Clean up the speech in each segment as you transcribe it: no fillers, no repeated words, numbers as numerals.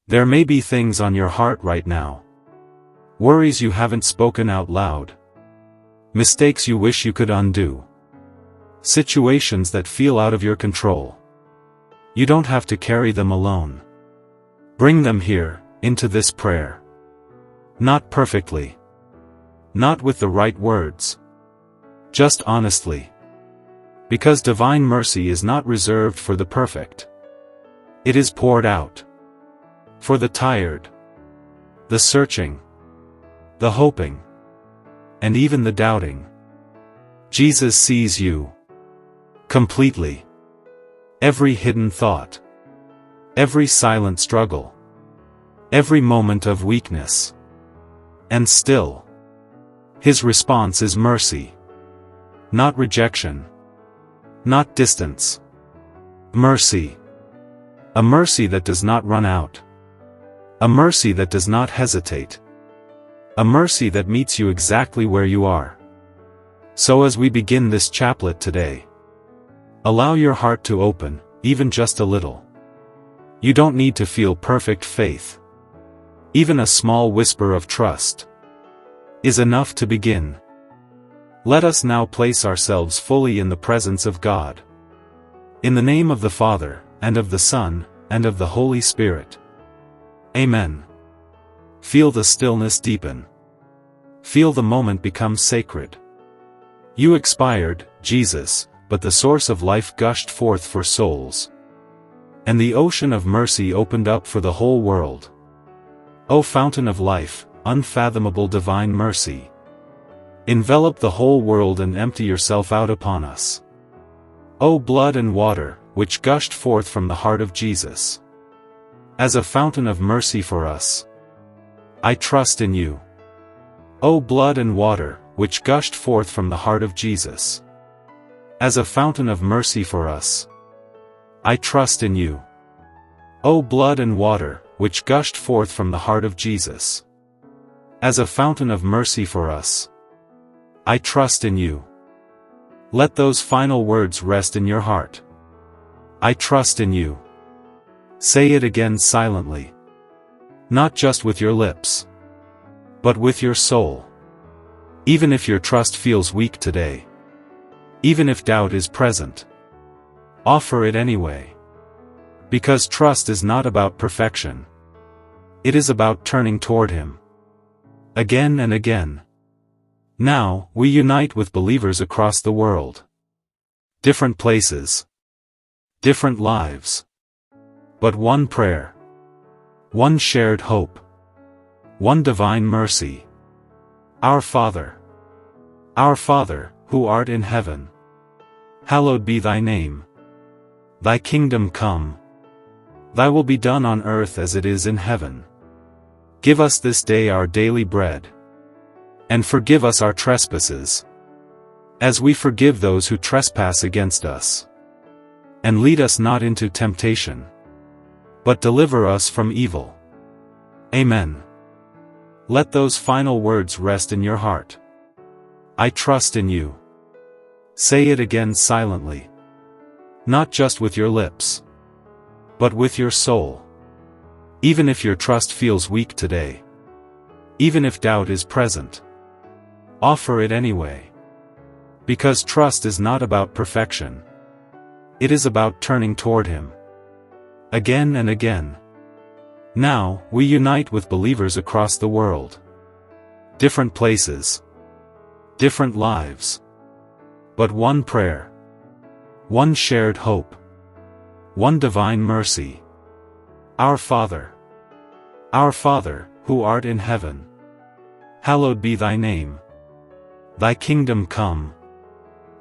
There may be things on your heart right now. Worries you haven't spoken out loud. Mistakes you wish you could undo. Situations that feel out of your control. You don't have to carry them alone. Bring them here, into this prayer. Not perfectly. Not with the right words. Just honestly. Because divine mercy is not reserved for the perfect. It is poured out. For the tired. The searching. The hoping. And even the doubting. Jesus sees you. Completely. Every hidden thought. Every silent struggle. Every moment of weakness. And still. His response is mercy. Not rejection. Not distance. Mercy. A mercy that does not run out. A mercy that does not hesitate. A mercy that meets you exactly where you are. So as we begin this chaplet today, allow your heart to open, even just a little. You don't need to feel perfect faith. Even a small whisper of trust is enough to begin. Let us now place ourselves fully in the presence of God. In the name of the Father, and of the Son, and of the Holy Spirit. Amen. Feel the stillness deepen. Feel the moment become sacred. You expired, Jesus, but the source of life gushed forth for souls. And the ocean of mercy opened up for the whole world. O fountain of life, unfathomable divine mercy. Envelop the whole world and empty yourself out upon us. O blood and water, which gushed forth from the heart of Jesus. As a fountain of mercy for us. I trust in you. O blood and water, which gushed forth from the heart of Jesus. As a fountain of mercy for us. I trust in you. O blood and water, which gushed forth from the heart of Jesus. As a fountain of mercy for us. I trust in you. Let those final words rest in your heart. I trust in you. Say it again silently. Not just with your lips, but with your soul. Even if your trust feels weak today. Even if doubt is present. Offer it anyway. Because trust is not about perfection. It is about turning toward Him. Again and again. Now, we unite with believers across the world. Different places. Different lives. But one prayer. One shared hope. One divine mercy. Our Father. Our Father, who art in heaven. Hallowed be thy name. Thy kingdom come. Thy will be done on earth as it is in heaven. Give us this day our daily bread. And forgive us our trespasses, as we forgive those who trespass against us. And lead us not into temptation, but deliver us from evil. Amen. Let those final words rest in your heart. I trust in you. Say it again silently. Not just with your lips, but with your soul. Even if your trust feels weak today. Even if doubt is present. Offer it anyway. Because trust is not about perfection. It is about turning toward Him. Again and again. Now, we unite with believers across the world. Different places. Different lives. But one prayer. One shared hope. One divine mercy. Our Father. Our Father, who art in heaven. Hallowed be thy name. Thy kingdom come.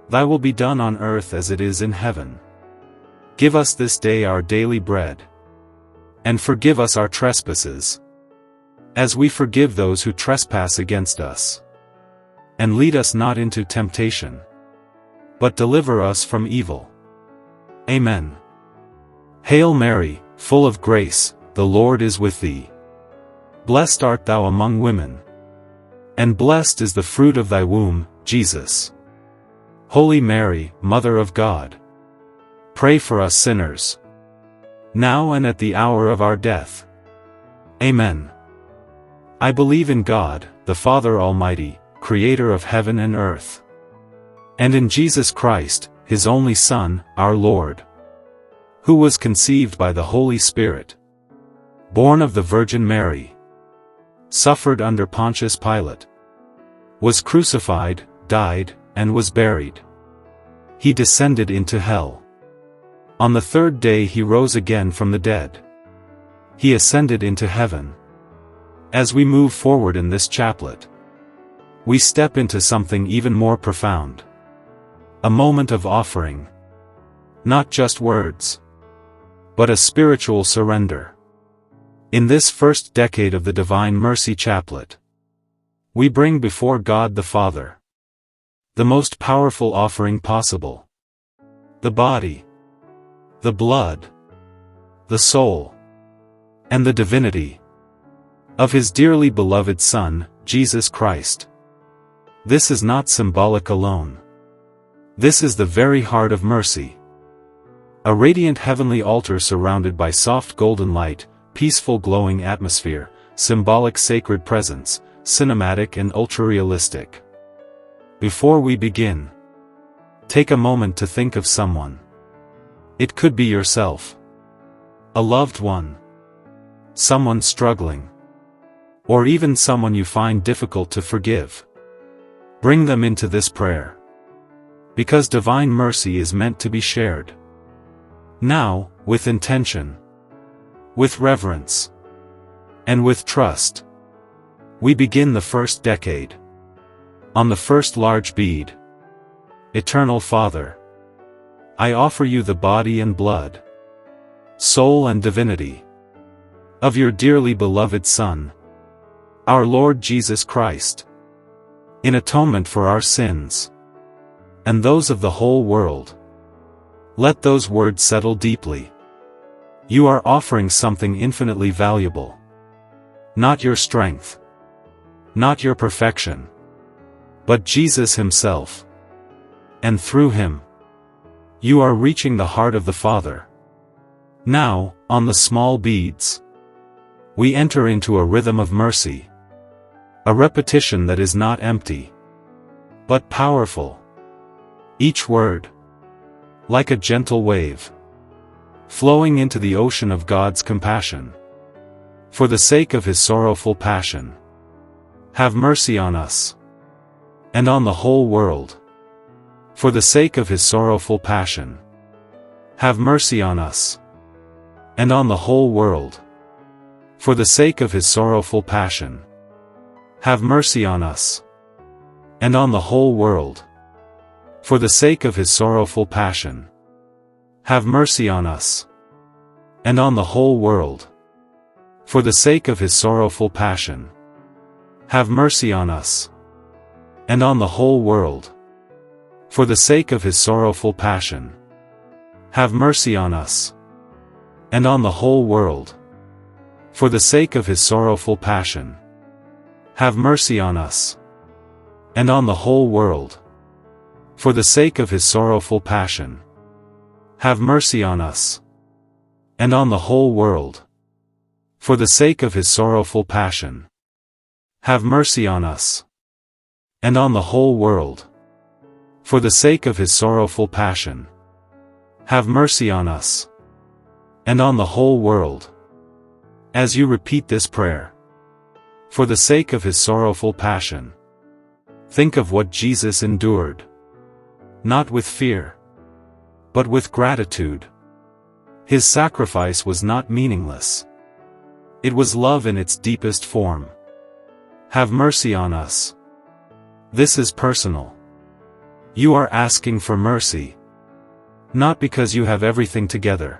Thy will be done on earth as it is in heaven. Give us this day our daily bread. And forgive us our trespasses, as we forgive those who trespass against us. And lead us not into temptation, but deliver us from evil. Amen. Hail Mary, full of grace, the Lord is with thee. Blessed art thou among women. And blessed is the fruit of thy womb, Jesus. Holy Mary, Mother of God. Pray for us sinners. Now and at the hour of our death. Amen. I believe in God, the Father Almighty, creator of heaven and earth, and in Jesus Christ, his only Son, our Lord, who was conceived by the Holy Spirit, born of the Virgin Mary, suffered under Pontius Pilate, was crucified, died, and was buried. He descended into hell. On the third day he rose again from the dead. He ascended into heaven. As we move forward in this chaplet, we step into something even more profound. A moment of offering. Not just words, but a spiritual surrender. In this first decade of the Divine Mercy Chaplet, we bring before God the Father the most powerful offering possible. The body, the blood, the soul, and the divinity of his dearly beloved Son, Jesus Christ. This is not symbolic alone. This is the very heart of mercy. A radiant heavenly altar surrounded by soft golden light, peaceful glowing atmosphere, symbolic sacred presence, cinematic and ultra-realistic. Before we begin, take a moment to think of someone. It could be yourself, a loved one, someone struggling, or even someone you find difficult to forgive. Bring them into this prayer, because divine mercy is meant to be shared. Now, with intention, with reverence, and with trust, we begin the first decade. On the first large bead, Eternal Father, I offer you the body and blood, soul and divinity of your dearly beloved Son, our Lord Jesus Christ, in atonement for our sins and those of the whole world. Let those words settle deeply. You are offering something infinitely valuable. Not your strength, not your perfection, but Jesus himself. And through him, you are reaching the heart of the Father. Now, on the small beads, we enter into a rhythm of mercy. A repetition that is not empty, but powerful. Each word, like a gentle wave, flowing into the ocean of God's compassion. For the sake of his sorrowful passion, have mercy on us, and on the whole world. For the sake of his sorrowful passion, have mercy on us, and on the whole world. For the sake of his sorrowful passion, have mercy on us, and on the whole world. For the sake of his sorrowful passion, have mercy on us, and on the whole world. For the sake of his sorrowful passion, have mercy on us, and on the whole world. For the sake of his sorrowful passion, have mercy on us, and on the whole world. For the sake of his sorrowful passion, have mercy on us, and on the whole world. For the sake of his sorrowful passion, have mercy on us, and on the whole world. For the sake of his sorrowful passion, have mercy on us, and on the whole world. For the sake of his sorrowful passion, have mercy on us, and on the whole world. As you repeat this prayer, for the sake of his sorrowful passion, think of what Jesus endured. Not with fear, but with gratitude. His sacrifice was not meaningless. It was love in its deepest form. Have mercy on us. This is personal. You are asking for mercy, not because you have everything together,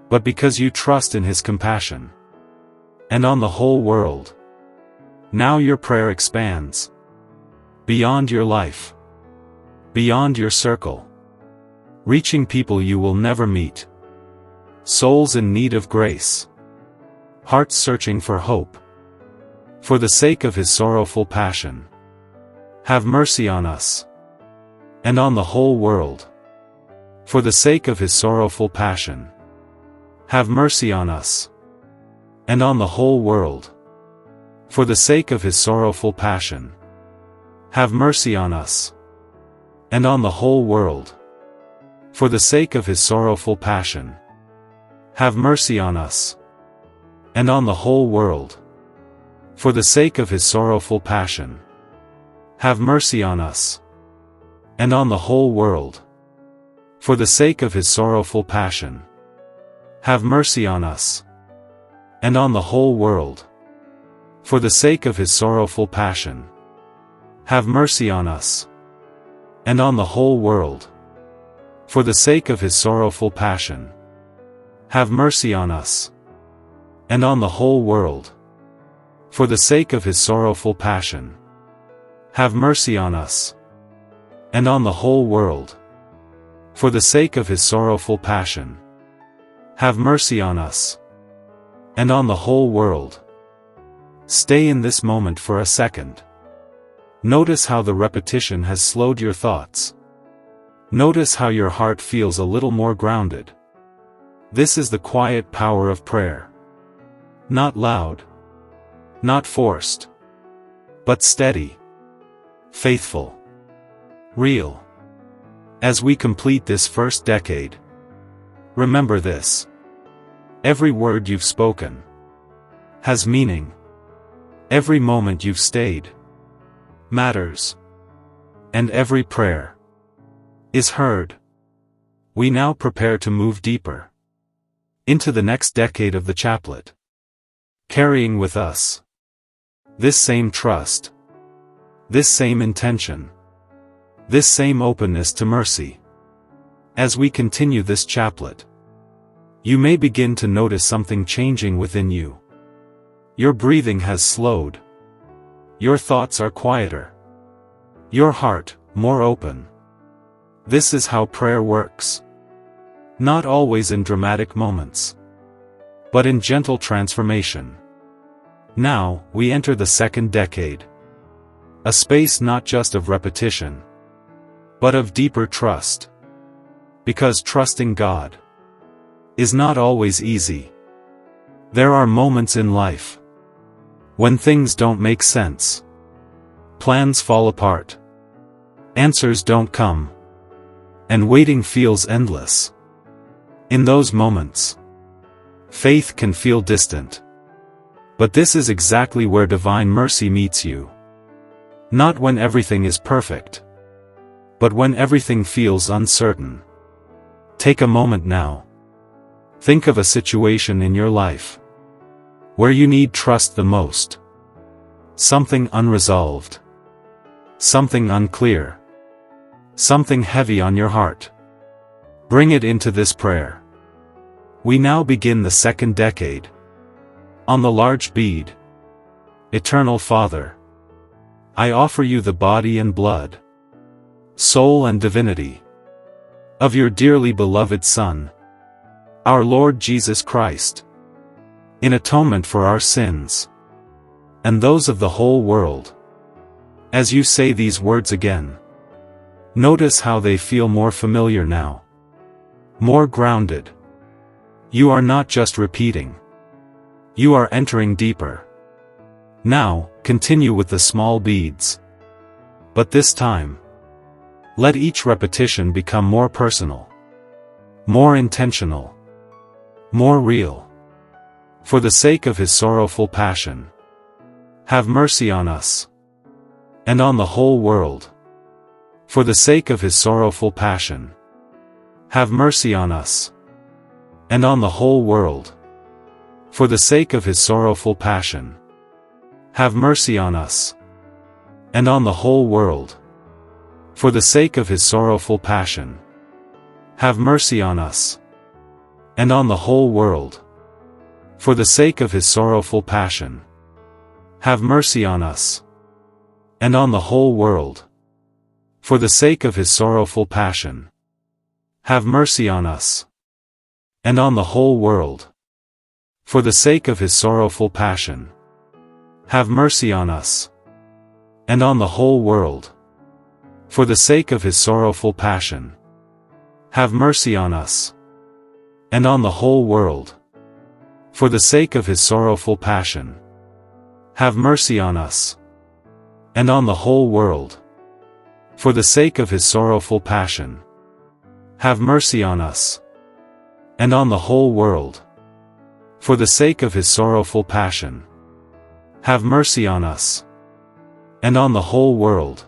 but because you trust in his compassion, and on the whole world. Now your prayer expands beyond your life, beyond your circle, reaching people you will never meet, souls in need of grace, hearts searching for hope. For the sake of his sorrowful passion, have mercy on us, and on the whole world. For the sake of his sorrowful passion, have mercy on us, and on the whole world. For the sake of his sorrowful passion, have mercy on us, and on the whole world. For the sake of his sorrowful passion, have mercy on us, and on the whole world. For the sake of his sorrowful passion, have mercy on us, and on the whole world. For the sake of his sorrowful passion, have mercy on us, and on the whole world. For the sake of his sorrowful passion, have mercy on us, and on the whole world. For the sake of his sorrowful passion, have mercy on us, and on the whole world. For the sake of his sorrowful passion, have mercy on us, and on the whole world. For the sake of his sorrowful passion, have mercy on us, and on the whole world. Stay in this moment for a second. Notice how the repetition has slowed your thoughts. Notice how your heart feels a little more grounded. This is the quiet power of prayer. Not loud, not forced, but steady, faithful, real. As we complete this first decade, remember this: every word you've spoken has meaning. Every moment you've stayed matters. And every prayer is heard. We now prepare to move deeper into the next decade of the chaplet, carrying with us this same trust, this same intention, this same openness to mercy. As we continue this chaplet, you may begin to notice something changing within you. Your breathing has slowed. Your thoughts are quieter. Your heart, more open. This is how prayer works. Not always in dramatic moments, but in gentle transformation. Now, we enter the second decade. A space not just of repetition, but of deeper trust. Because trusting God is not always easy. There are moments in life when things don't make sense. Plans fall apart. Answers don't come. And waiting feels endless. In those moments, faith can feel distant. But this is exactly where Divine Mercy meets you. Not when everything is perfect, but when everything feels uncertain. Take a moment now. Think of a situation in your life where you need trust the most. Something unresolved. Something unclear. Something heavy on your heart. Bring it into this prayer. We now begin the second decade. On the large bead. Eternal Father, I offer you the body and blood, soul and divinity of your dearly beloved Son, our Lord Jesus Christ, in atonement for our sins and those of the whole world. As you say these words again, notice how they feel more familiar now, more grounded. You are not just repeating. You are entering deeper. Now, continue with the small beads. But this time, let each repetition become more personal, more intentional, more real. For the sake of his sorrowful passion, have mercy on us, and on the whole world. For the sake of his sorrowful passion, have mercy on us, and on the whole world. For the sake of his sorrowful passion, have mercy on us, and on the whole world. For the sake of his sorrowful passion, have mercy on us, and on the whole world. For the sake of his sorrowful passion, have mercy on us, and on the whole world. For the sake of his sorrowful passion, have mercy on us, and on the whole world. For the sake of his sorrowful passion, have mercy on us, and on the whole world. For the sake of his sorrowful passion, have mercy on us, and on the whole world. For the sake of his sorrowful passion. Have mercy on us. And on the whole world. For the sake of his sorrowful passion. Have mercy on us. And on the whole world. For the sake of his sorrowful passion. Have mercy on us. And on the whole world.